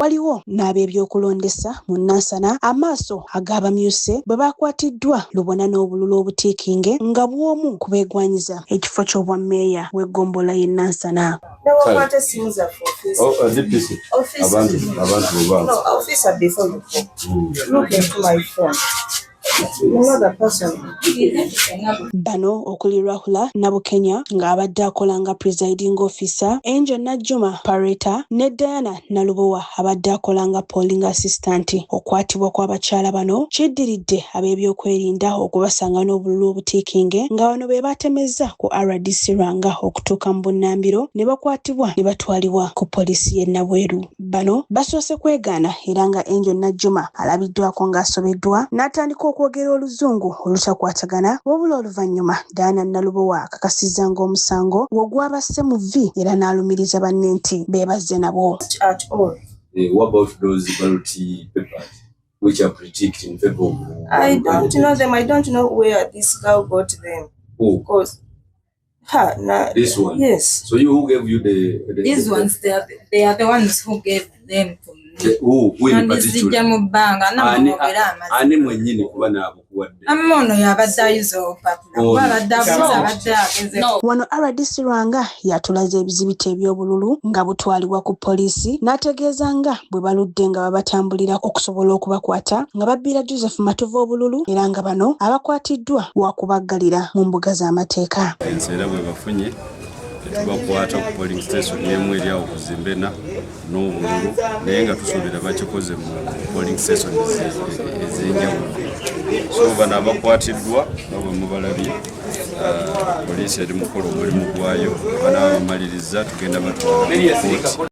Waliwo n'ab'ebyokulondesa mu Nansana amaaso ag'abamyuse bwe bakwatiddwa lubona n'obululu obutiikinge nga bw'omu ku beegwanyiza ekifo ky'obwammeeya w'eggombolola y'e Nansana. Bano okuli Rahula Nabukenya ng'abadde akola nga presiding officer, Angel Najjuma Pareta ne Diana Nalubowa abadde akola nga polling assistant. Okwatibwa kw'abakyala bano kiddiridde ab'ebyokwerinda okubasanga n'obululu obutiikinge nga bano be batemezza ku RDC Rwanga okutuuka mu Bunnambiro ne bakwatibwa ne batwalibwa ku poliisi y'e Nabweru. Bano basoose kwegaana era nga Angel Najjuma alabiddwako ng'asobeddwa n'atandika okwogera Oluzungu olutakwatagana wabula oluvannyuma Diana Nalubowa akakasizza ng'omusango ogwabasse mu vvi era n'alumiriza banne nti beebazze nabo. What about those ballot papers which are critiqued in favor of? I don't know them. I don't know where this girl got them. Who? Because this one. Yes. So who gave you these ones? They are the ones who gave them to me. Who in particular? Ani mwenyini kuba nabo kuwadde. Amono yabaddayizo Wano RDC Rwanga yatulaze ebizibiti eby'obululu nga butwalibwa ku poliisi n'ategeeza nga bwe baludde nga babatambulira okusobola okubakwata nga babbira Joseph Matuva obululu era nga bano abakwatiddwa wakubaggalira mu mbuga z'amateeka. Ensera bwe bafunye tubakwata ku polling station y'emu eri awo kuzimbena n'obululu naye nga tusuubira bakikoze mu polling station ez'enjawulo. So bano abakwatiddwa nga bwe mubalabye poliisi eri mukola omulimu gwayo banaaba bamaliriza tugenda batwala mu kkooti.